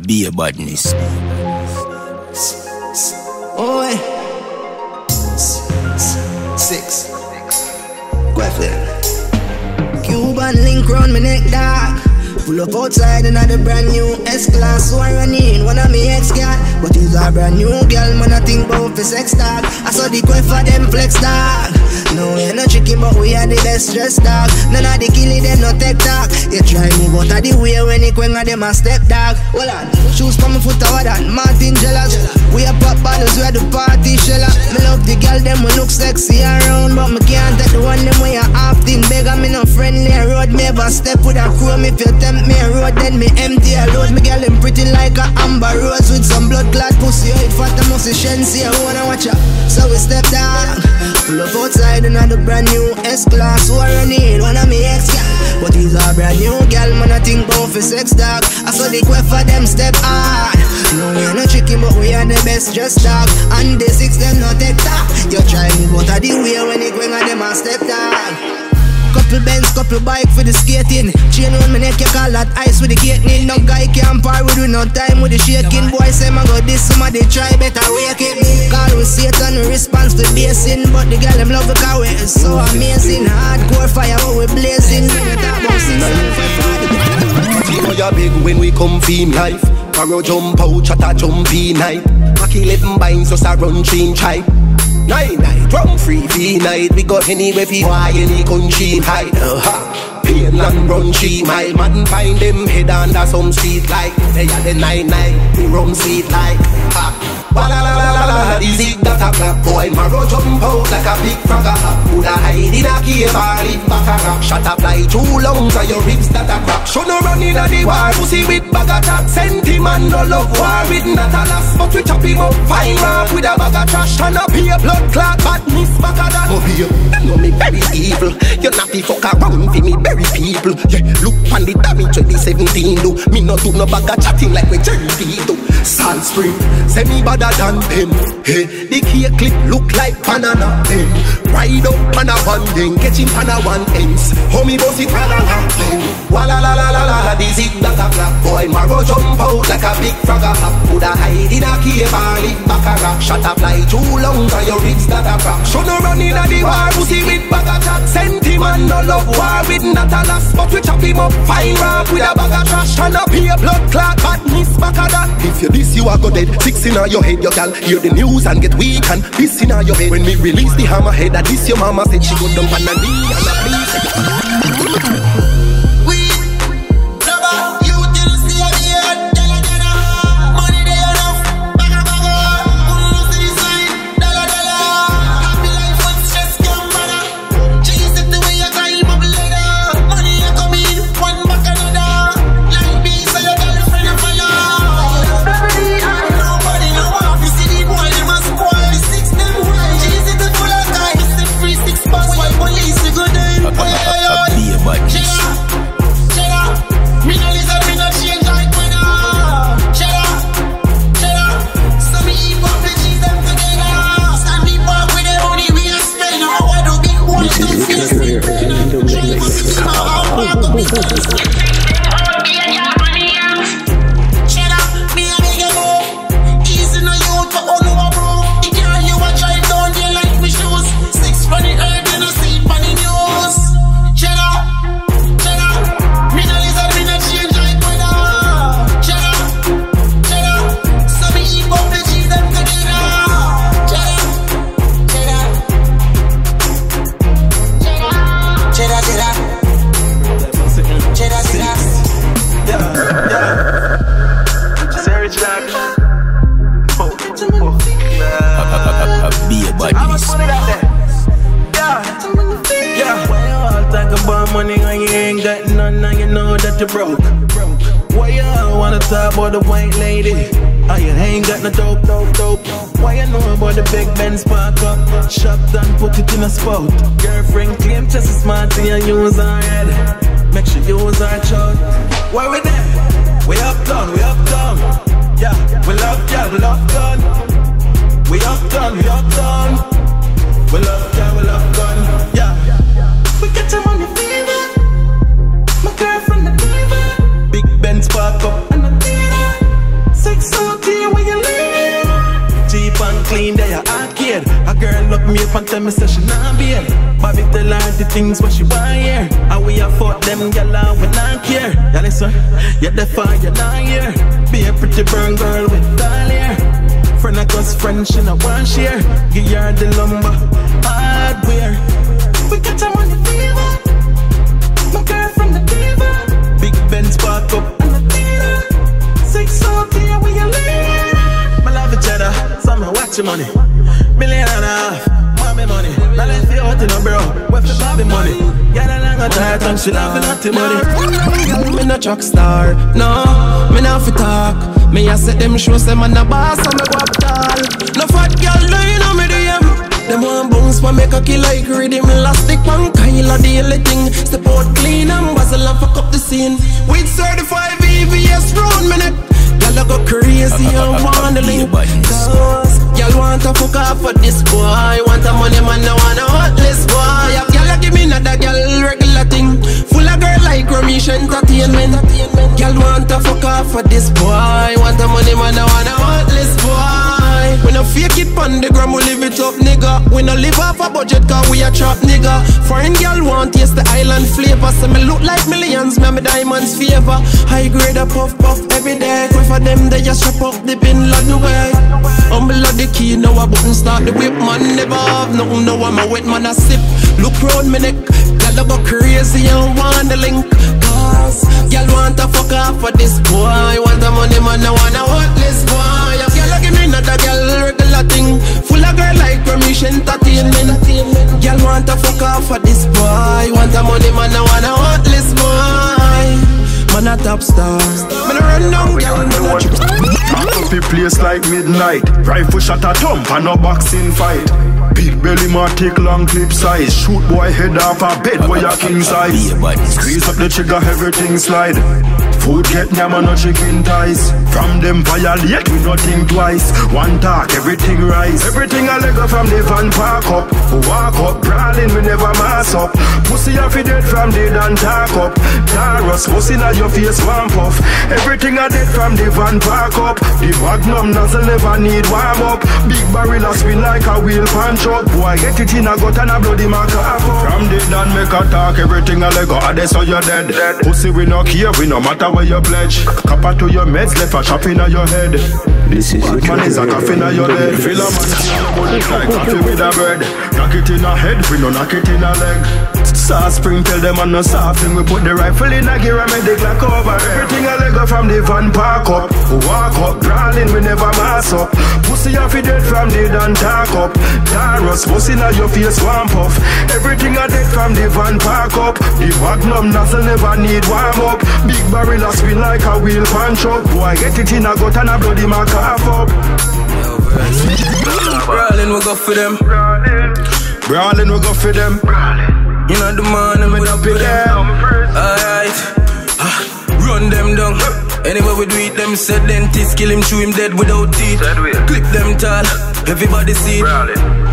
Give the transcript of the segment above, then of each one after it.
Be a badness. Oi. 6. Go ahead. Cuban link round my neck, dog. Pull up outside another brand new S-Class. So I run in one of me ex-cat. But you's a brand new girl, man, I think about for sex dog. I saw the quest for them flex dog. No, we're not chicken, but we are the best dressed dog. None of the killing, them no tech talk. You try move out of the way when you quang at them a step dog. Hold on, shoes from my foot over that Martin jealous. We are pop bottles, we are the party sheller. Me love the girl, them we look sexy around. But me can't take the one them way you often beg. I'm in a friendly road, me ever step with a chrome. If you tempt me a road, then me empty a load. Me girl, them pretty like a amber rose with some blood clot pussy. It fat, I must see shensi, I wanna watch her. So we step down, pull up outside another brand new S-Class. Who I run in, one of me ex-gal. But he's a brand new girl, man, I think about for sex dog. I saw the quest for them step hard. No, we're not chicken, but we are the best dressed dog. And the 6, them not take talk. You try move out of the way when you going at them a step dog. Couple Benz, couple bike for the skating. Chain on my neck, you call that ice with the gating. No guy can't par with no time with the shaking. Boy say man go this, somebody try better wake it. Call with Satan, no response to basing. But the girl them love the car, it's so amazing. Hardcore fire, what we blazing. You know you're big when we come fame life. Carro jump out, chatter jumpy night. Maki 11 binds, just a run change hype. Night, rum free V-night. We go anywhere fi why any country hide. Pain and run 3 mile. Man find them head under some street like. They are the 9-9, we rum sweet like. Is it that a black boy? Marrow jump out like a big frogger. Woulda hide in a cave or live back a rock. Shut up like 2 lungs and your ribs that a crack. Should no run in a the war, pussy with bag of chat. Sentiment no love war with not a lass. But we chop him up fine rock with a bag of trash. And a pay blood clot badness back of that. Oh here, you know me very evil. You're not the fuck around for me very people. Yeah, look on the damage 2017 do. Me not do no bag of chatting like we Jerry D do. Salt Spring, say me badder than them. Hey, the cake clip look like banana. Hey, ride up on a one thing, catching on a one ends. Homie boss it banana. Walla la la la la, this is that a black boy. Marrow jump out like a big frogger. Woulda hide in a cave or live back a rock. Shut up like 2 lungs and your ribs that a crack. Should no run in a the war, pussy with bag of chat. Sentiment no love war with not a lass. But we chop him up fine rock with a bag of trash. And a pay blood clot badness back of that. If you this you a go dead, 6 in your head, you gal. Hear the news and get weak and this in your head. When we release the hammerhead, that this your mama said she go dump on a knee and a please. The white lady, oh you ain't got no dope. Why you know about the big Ben spark up? Shop done, put it in a spot. Girlfriend claim just as smart and use her head. Make sure you use her child. Why we there? We uptown. Yeah, we love gun. We uptown. We love gun. Yeah, we get some money fever. My girlfriend the diva. Big Ben spark up and the tell me say she not be. Bobby tell her the things what she want here. And we have fought them gyal and we not care. Yeah, listen, you're the fire, you're not here. Be a pretty burn girl with doll hair. Friend of us, friend, she not want share. Give her the lumber, hardware. We got some money fever. My girl from the diva. Big Benz park up and the theater. 6 out here where you live. My love each other, so me watch your money. $1.5 million, mommy money. Now let's see out in a bro, what's the Bobby money? Got a long tight and she laughing at the money. Me no track star, no, me not fi talk. Me a set them shows them on the boss and me go up tall. No fat girl lying on me DM. Them want bounce but make a kill like RIDDIM. Elastic one Kyle the only thing. Step out clean and bustle and fuck up the scene. With certified VVS round me neck. Y'all go crazy and wandering. Y'all want to fuck off for this boy. Want a money man, no want a heartless boy. Y'all give me another girl regular thing. Full of girl like Ramesh Entertainment. Y'all want to fuck off for this boy. Want a money man, no want a heartless boy. We no fake it pon the gram, we live it up nigga. We no live off a budget cause we a trap nigga. Foreign girl want taste the island flavor. So me look like millions, me diamonds favor. High grade a puff puff every day. For them they just strap up the bin Laden way. Humble of the key, now I button start the whip. Man never have nothing, now I'm a wet man a sip. Look round me neck, y'all go crazy and want the link. Cause y'all want to fuck off for this boy. Want the money man, I want a heartless boy. Y'all give me another girl regular thing. Full of girl like Ramesh Entertainment. Y'all want to fuck off for this boy. Want the money man, I want a heartless boy. Man a top star. Man a run down girl, man a trip. Up a place like midnight. Rifle shot a thump and no boxing fight. Big belly man take long clip size. Shoot boy head off a bed where your king size. Squeeze up the trigger, everything slide. Food get yam and no chicken thighs. From them violate we not think twice. One talk, everything rise. Everything I leg up from the van park up. Walk up, brawling we never mass up. Pussy off it dead from the dan talk up. Taros, pussy na your face one puff. Everything I did from the van park up. The magnum nozzle never need warm up. Big barrel a spin like a wheel punch up. Boy get it in a gut and a bloody mark up. From the dan make a talk, everything I leg up. That's how you're dead. Pussy we no care, we no matter where you pledge. Copper to your meds, left a chop in your head. This is what man is a coffin in your leg. Feel a man like coffee with a bread. Knock it in a head, we no knock it in a leg. Sauce spring tell them I'm no soft thing. We put the rifle in a gear and make the clock over. Everything I leg up from the van park up. Walk up, brawling we never mass up. Pussy off it dead from the dan talk up. Taros, pussy na your face one puff. Everything I did from the van park up. The magnum nozzle never need warm up. Big barrel a spin like a wheel punch up. Boy get it in a gut and a bloody mark up. Brawling we go for them. Brawling we go for them. You know the morning we don't pick them. Alright, run them down. Anyway we do it, them said dentist kill him, chew him dead without teeth. Clip them tall, everybody see it.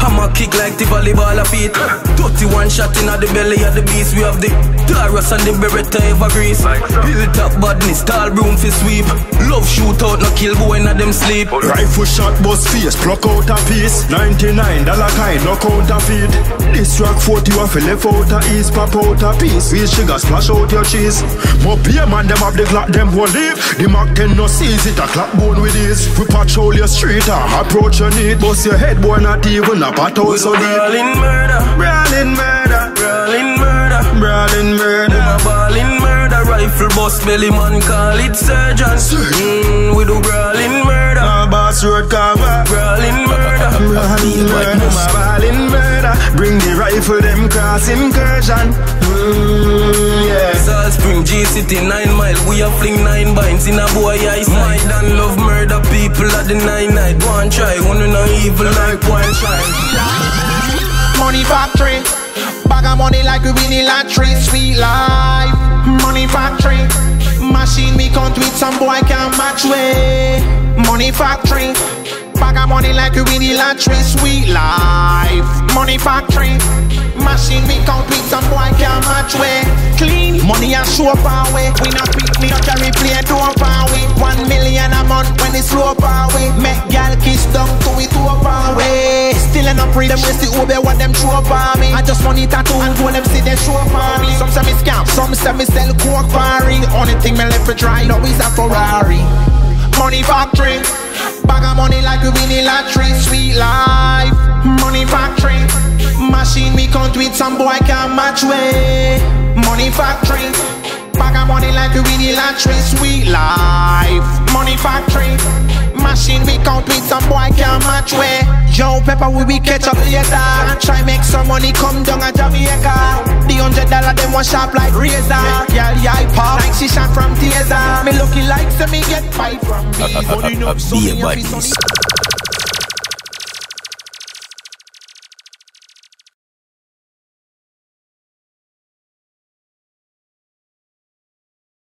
Hammer kick like the volleyball of feet. 31 shot in the belly of the beast. We have the Taurus and the Beretta ever grease. Hilltop badness, tall broom for sweep. Love shootout, no kill boy in them sleep. Rifle shot, bust face, pluck out a piece. $99 kind, no counterfeit. This track 40 off a left out a east, pop out a piece. Real sugar, splash out your cheese. More beer man, them have the Glock, them won't leave. The Mac 10 no seize it, a clap bone with this. We patrol your street, approach your need. Bust your head, boy, not even a part out so deep. Brawling murder, Brawling murder, brawling murder, brawling murder. Brawling murder, rifle bust belly man call it surgeon. We do brawling murder, Boss road cover. brawling murder, Brawling murder, brawling murder. Bring the rifle, them cross incursion. Yeah. Salt Spring, G-City, 9 mile. We a fling 9 binds in a boy eyesight. My dan love murder people at the 9 night. One try, one no evil like one try. Money factory, bag of money like we win the lottery. Sweet life, money factory. Machine me count with some boy can't match way. Money factory, Bag of money like we win the lottery. Sweet life. Money factory. Machine we count with some boy can't match way. Clean money and show up way. We not pick me not carry play do up way. 1 million a month when it's slow way. Make gal kiss down to it over way. Still in a pre them we see over what them show up on me. I just money tattoo and go them see they show up on me. Some say me scam, some say me sell coke party. Only thing me left for try now is a Ferrari. Money factory. Bag of money like we win the lottery. Sweet life. Money factory. Machine we count with some boy can't match way. Money factory. Bag of money like we win the lottery. Sweet life. Money factory. Machine we count with some boy can't match way. Joe Pepper we catch up later. And try make some money come down at Jamaica. The $100 them one sharp like razor. Girl yeah pop like she shot from taser. Me lucky like so me get fight from me. Money no so me happy so